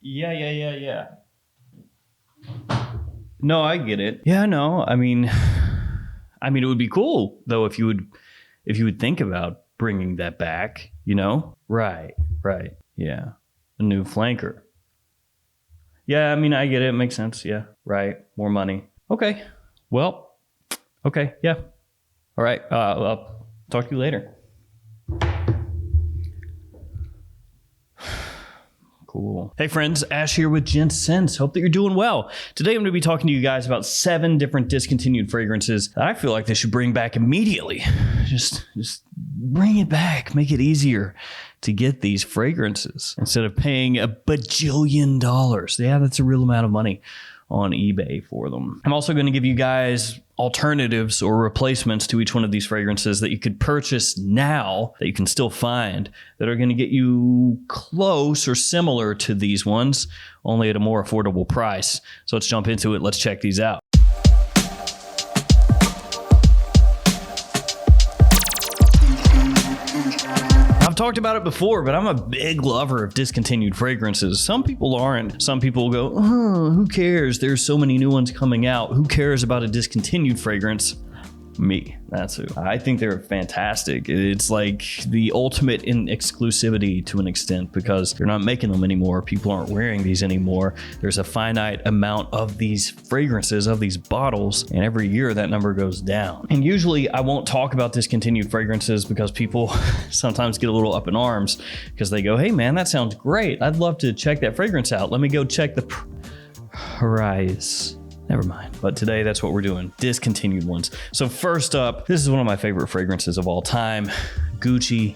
Yeah. No, I get it. Yeah, no, I mean, it would be cool though if you would think about bringing that back, you know? Right. Yeah. A new flanker. Yeah, I mean, I get it. It makes sense. Yeah. Right. More money. Okay. Well, okay. Yeah. All right. I'll talk to you later. Cool. Hey friends, Ash here with Gents. Hope that you're doing well. Today I'm going to be talking to you guys about 7 different discontinued fragrances that I feel like they should bring back immediately. Just bring it back. Make it easier to get these fragrances instead of paying a bajillion dollars. Yeah, that's a real amount of money on eBay for them. I'm also going to give you guys alternatives or replacements to each one of these fragrances that you could purchase now that you can still find that are going to get you close or similar to these ones, only at a more affordable price. So let's jump into it. Let's check these out. I've talked about it before, but I'm a big lover of discontinued fragrances. Some people aren't. Some people go, oh, who cares? There's so many new ones coming out. Who cares about a discontinued fragrance? Me. That's who. I think they're fantastic. It's like the ultimate in exclusivity to an extent because they're not making them anymore. People aren't wearing these anymore. There's a finite amount of these fragrances, of these bottles, and every year that number goes down. And usually I won't talk about discontinued fragrances because people sometimes get a little up in arms because they go, hey man, that sounds great. I'd love to check that fragrance out. Let me go check the price. Never mind. But today, that's what we're doing. Discontinued ones. So first up, this is one of my favorite fragrances of all time, Gucci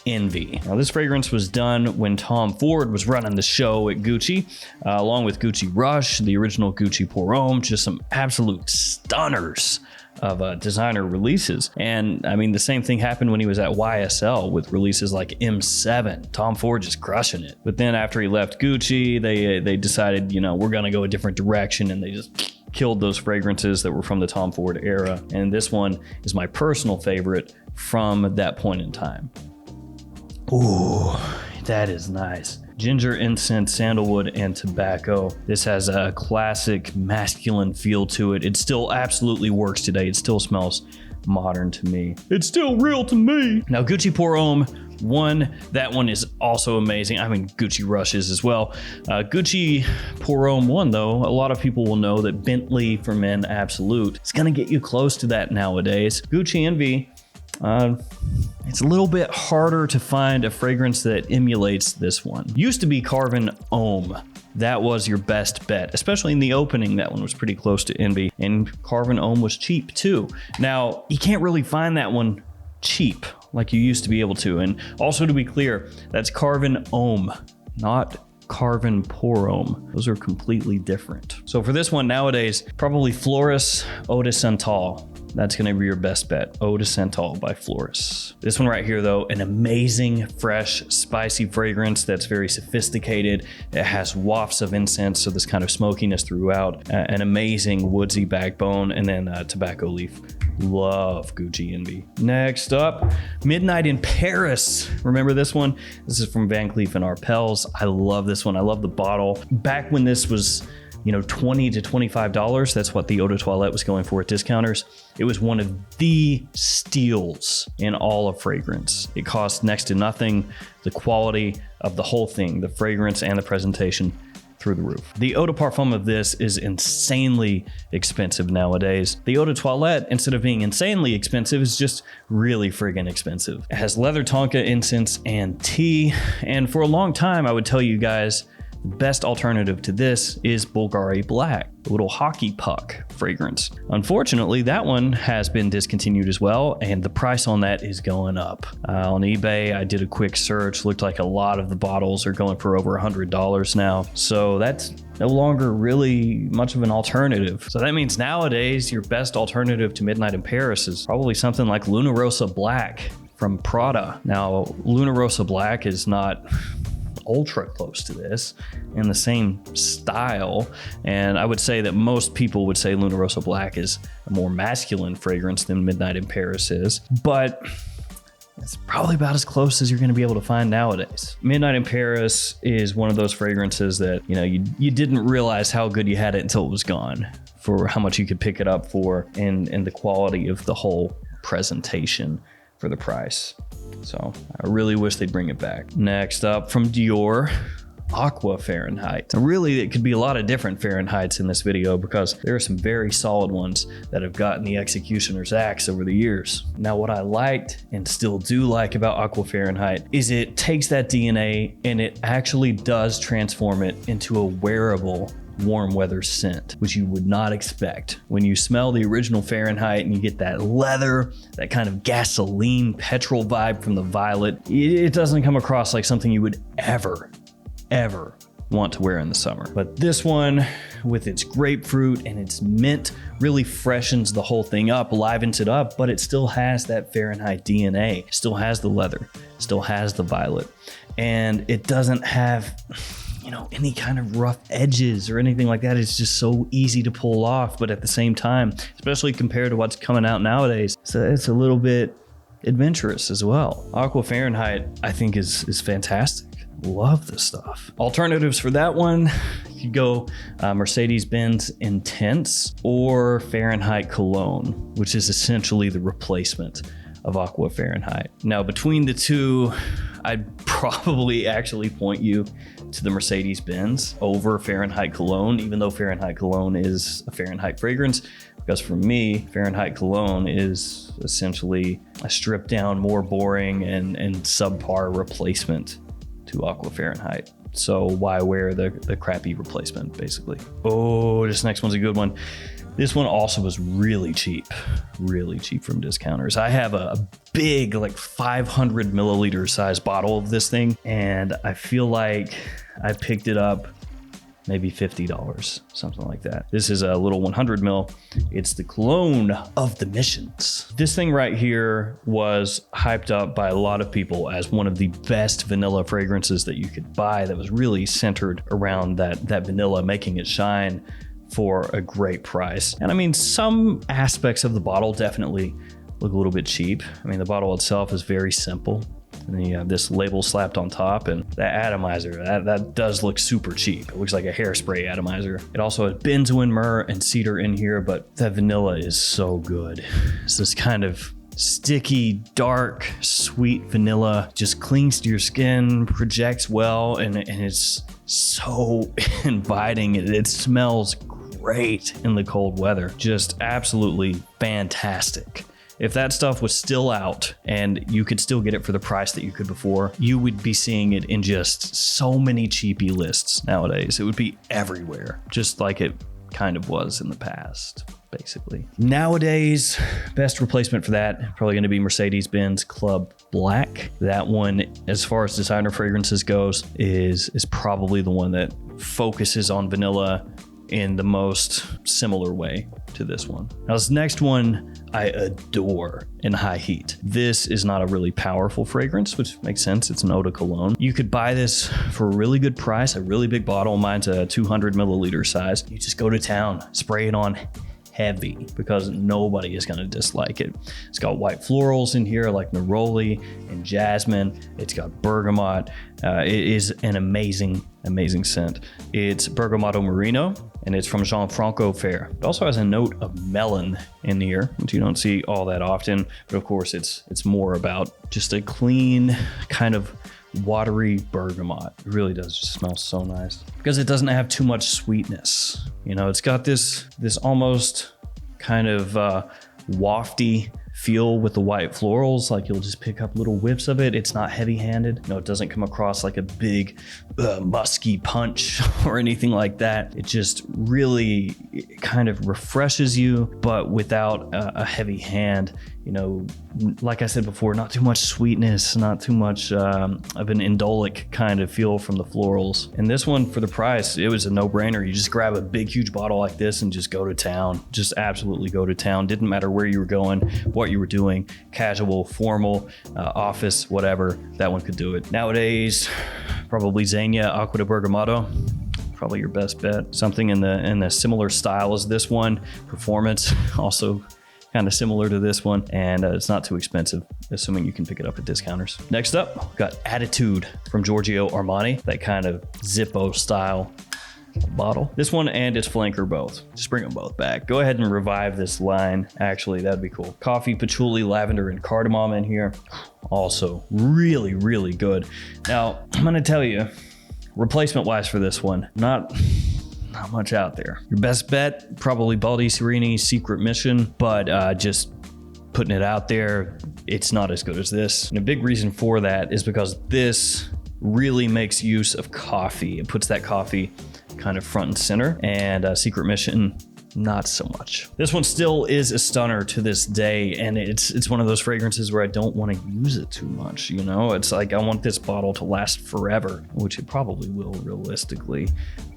Envy. Now, this fragrance was done when Tom Ford was running the show at Gucci, along with Gucci Rush, the original Gucci Pour Homme, just some absolute stunners of designer releases. And I mean, the same thing happened when he was at YSL with releases like M7. Tom Ford just crushing it. But then after he left Gucci, they decided, you know, we're going to go a different direction, and they just killed those fragrances that were from the Tom Ford era. And this one is my personal favorite from that point in time. Ooh, that is nice. Ginger, incense, sandalwood, and tobacco. This has a classic masculine feel to it. It still absolutely works today. It still smells modern to me. It's still real to me. Now, Gucci Pour Homme, that one is also amazing. I mean, Gucci Rush is as well. Gucci Pour Homme 1, though, a lot of people will know that Bentley for Men Absolute is going to get you close to that nowadays. Gucci Envy, it's a little bit harder to find a fragrance that emulates this one. Used to be Carbon Homme. That was your best bet, especially in the opening. That one was pretty close to Envy, and Carbon Homme was cheap too. Now, you can't really find that one cheap like you used to be able to. And also, to be clear, that's Carbon Homme, not Carbon Pour Homme. Those are completely different. So for this one nowadays, probably Floris Eau de Santal. That's going to be your best bet. Eau de Santal by Floris. This one right here, though, an amazing, fresh, spicy fragrance that's very sophisticated. It has wafts of incense, so this kind of smokiness throughout. An amazing woodsy backbone, and then tobacco leaf. Love Gucci Envy. Next up, Midnight in Paris. Remember this one? This is from Van Cleef & Arpels. I love this one. I love the bottle. Back when this was, you know, $20 to $25. That's what the Eau de Toilette was going for at discounters. It was one of the steals in all of fragrance. It cost next to nothing. The quality of the whole thing, the fragrance and the presentation, through the roof. The eau de parfum of this is insanely expensive nowadays. The eau de toilette, instead of being insanely expensive, is just really friggin' expensive. It has leather tonka, incense, and tea. And for a long time, I would tell you guys, the best alternative to this is Bulgari Black, the little hockey puck fragrance. Unfortunately, that one has been discontinued as well, and the price on that is going up. On eBay, I did a quick search, looked like a lot of the bottles are going for over $100 now, so that's no longer really much of an alternative. So that means nowadays, your best alternative to Midnight in Paris is probably something like Luna Rossa Black from Prada. Now, Luna Rossa Black is not ultra close to this in the same style, and I would say that most people would say Luna Rossa Black is a more masculine fragrance than Midnight in Paris is, but It's probably about as close as you're going to be able to find nowadays. Midnight in Paris is one of those fragrances that, you didn't realize how good you had it until it was gone, for how much you could pick it up for, and the quality of the whole presentation for the price. So I really wish they'd bring it back. Next up from Dior, Aqua Fahrenheit. Now, really, it could be a lot of different Fahrenheits in this video because there are some very solid ones that have gotten the executioner's axe over the years. Now, what I liked and still do like about Aqua Fahrenheit is it takes that DNA and it actually does transform it into a wearable warm weather scent, which you would not expect. When you smell the original Fahrenheit and you get that leather, that kind of gasoline petrol vibe from the violet, it doesn't come across like something you would ever want to wear in the summer. But this one, with its grapefruit and its mint, really freshens the whole thing up, livens it up, but it still has that Fahrenheit DNA, still has the leather, still has the violet, and it doesn't have any kind of rough edges or anything like that. It's just so easy to pull off, but at the same time, especially compared to what's coming out nowadays, so it's a little bit adventurous as well. Aqua Fahrenheit, I think, is fantastic. Love this stuff. Alternatives for that one, you go Mercedes-Benz Intense or Fahrenheit Cologne, which is essentially the replacement of Aqua Fahrenheit. Now, between the two, I'd probably actually point you to the Mercedes-Benz over Fahrenheit Cologne, even though Fahrenheit Cologne is a Fahrenheit fragrance, because for me, Fahrenheit Cologne is essentially a stripped down, more boring and subpar replacement to Aqua Fahrenheit. So why wear the crappy replacement, basically? Oh, this next one's a good one. This one also was really cheap from discounters. I have a big, like 500 milliliter size bottle of this thing, and I feel like I picked it up maybe $50, something like that. This is a little 100 mil. It's the Cologne of the Missions. This thing right here was hyped up by a lot of people as one of the best vanilla fragrances that you could buy, that was really centered around that vanilla, making it shine for a great price. And I mean, some aspects of the bottle definitely look a little bit cheap. I mean, the bottle itself is very simple. And then you have this label slapped on top, and that atomizer, that does look super cheap. It looks like a hairspray atomizer. It also has benzoin, myrrh, and cedar in here, but that vanilla is so good. It's this kind of sticky, dark, sweet vanilla, just clings to your skin, projects well, and it's so inviting. It smells great in the cold weather. Just absolutely fantastic. If that stuff was still out and you could still get it for the price that you could before, you would be seeing it in just so many cheapy lists nowadays. It would be everywhere, just like it kind of was in the past, basically. Nowadays, best replacement for that, probably going to be Mercedes-Benz Club Black. That one, as far as designer fragrances goes, is probably the one that focuses on vanilla in the most similar way to this one. Now, this next one I adore in high heat. This is not a really powerful fragrance, which makes sense. It's an eau de cologne. You could buy this for a really good price, a really big bottle. Mine's a 200 milliliter size. You just go to town, spray it on heavy, because nobody is going to dislike it. It's got white florals in here like neroli and jasmine. It's got bergamot. It is an amazing scent. It's Bergamoto Merino, and it's from Jean-Franco Fair. It also has a note of melon in here, which you don't see all that often, but of course it's more about just a clean, kind of watery bergamot. It really does just smell so nice because it doesn't have too much sweetness. It's got this almost kind of wafty feel with the white florals, like you'll just pick up little whiffs of it. It's not heavy-handed. It doesn't come across like a big musky punch or anything like that. It just really kind of refreshes you, but without a heavy hand. Like I said before, not too much sweetness, not too much of an indolic kind of feel from the florals. And this one, for the price, it was a no-brainer. You just grab a big, huge bottle like this and just go to town. Just absolutely go to town. Didn't matter where you were going, what you were doing, casual, formal, office, whatever, that one could do it. Nowadays, probably Zegna Acqua di Bergamoto. Probably your best bet. Something in the similar style as this one. Performance, also kind of similar to this one, and it's not too expensive, assuming you can pick it up at discounters. Next up, we've got Attitude from Giorgio Armani, that kind of Zippo style bottle. This one and its flanker both. Just bring them both back. Go ahead and revive this line. Actually, that'd be cool. Coffee, patchouli, lavender, and cardamom in here. Also really, really good. Now, I'm gonna tell you, replacement wise for this one, not much out there. Your best bet, probably Baldi Sereni's Secret Mission, but just putting it out there, it's not as good as this. And a big reason for that is because this really makes use of coffee. It puts that coffee kind of front and center, and Secret Mission, not so much. This one still is a stunner to this day, and it's one of those fragrances where I don't want to use it too much, you know? It's like I want this bottle to last forever, which it probably will realistically,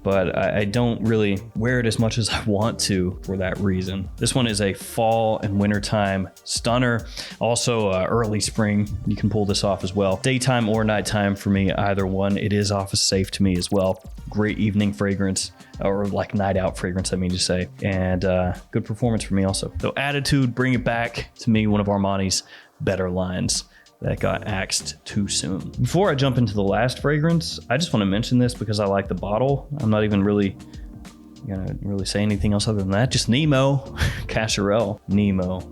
but I don't really wear it as much as I want to for that reason. This one is a fall and wintertime stunner. Also early spring, you can pull this off as well. Daytime or nighttime for me, either one. It is office safe to me as well. Great evening fragrance, or like night out fragrance, I mean to say, and good performance for me also. So Attitude, bring it back to me, one of Armani's better lines that got axed too soon. Before I jump into the last fragrance, I just want to mention this because I like the bottle. I'm not even really gonna say anything else other than that. Just Nemo, Cacharel, Nemo.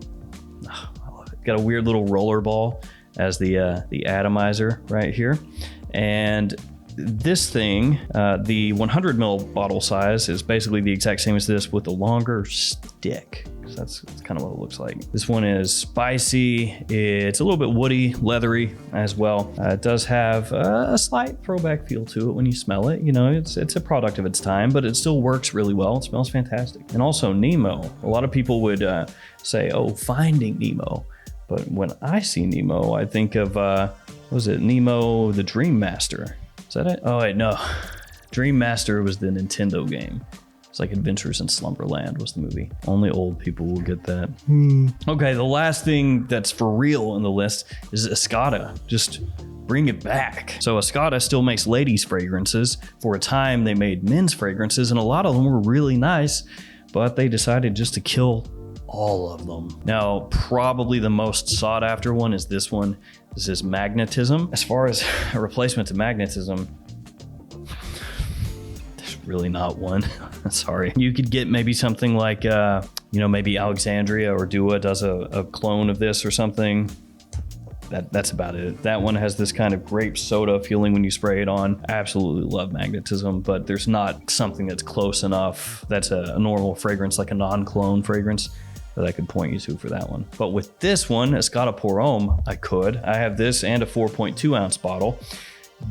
Oh, I love it. Got a weird little roller ball as the atomizer right here, and this thing, the 100 ml bottle size is basically the exact same as this with a longer stick. That's kind of what it looks like. This one is spicy. It's a little bit woody, leathery as well. It does have a slight throwback feel to it when you smell it. You know, it's a product of its time, but it still works really well. It smells fantastic. And also Nemo. A lot of people would say, oh, Finding Nemo. But when I see Nemo, I think of, what was it, Nemo the Dream Master. Is that it? Oh wait, no. Dream Master was the Nintendo game. It's like Adventures in Slumberland was the movie. Only old people will get that. Okay, the last thing that's for real on the list is Escada. Just bring it back. So Escada still makes ladies' fragrances. For a time, they made men's fragrances, and a lot of them were really nice, but they decided just to kill all of them. Now, probably the most sought after one is this one. This is Magnetism. As far as a replacement to Magnetism, there's really not one. Sorry. You could get maybe something like, maybe Alexandria or Dua does a clone of this or something. That's about it. That one has this kind of grape soda feeling when you spray it on. I absolutely love Magnetism, but there's not something that's close enough. That's a normal fragrance, like a non-clone fragrance, that I could point you to for that one. But with this one, Escada Pour Homme, I have this and a 4.2 ounce bottle.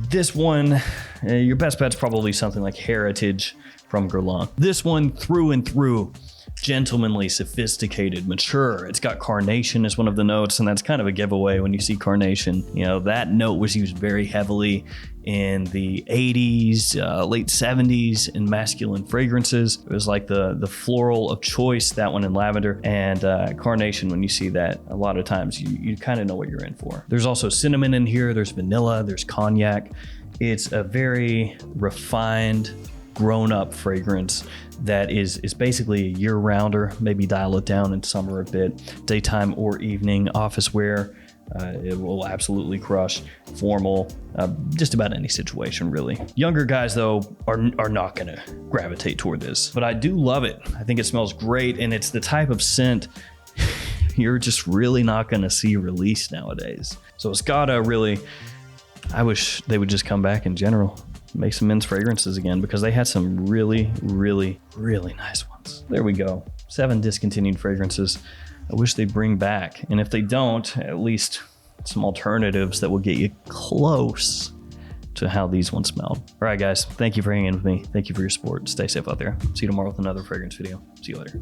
This one, your best bet's probably something like Heritage from Guerlain. This one through and through, gentlemanly, sophisticated, mature. It's got carnation as one of the notes, and that's kind of a giveaway when you see carnation. You know, that note was used very heavily in the 80s, late 70s in masculine fragrances. It was like the floral of choice, that one in lavender, and carnation. When you see that, a lot of times you kind of know what you're in for. There's also cinnamon in here, there's vanilla, there's cognac. It's a very refined, grown-up fragrance that is basically a year-rounder. Maybe dial it down in summer a bit, daytime or evening, office wear. It will absolutely crush. Formal, just about any situation, really. Younger guys, though, are not going to gravitate toward this, but I do love it. I think it smells great, and it's the type of scent you're just really not going to see released nowadays. So Escada, really, I wish they would just come back in general, make some men's fragrances again, because they had some really, really, really nice ones. There we go. 7 discontinued fragrances I wish they'd bring back. And if they don't, at least some alternatives that will get you close to how these ones smelled. All right, guys, thank you for hanging with me. Thank you for your support. Stay safe out there. See you tomorrow with another fragrance video. See you later.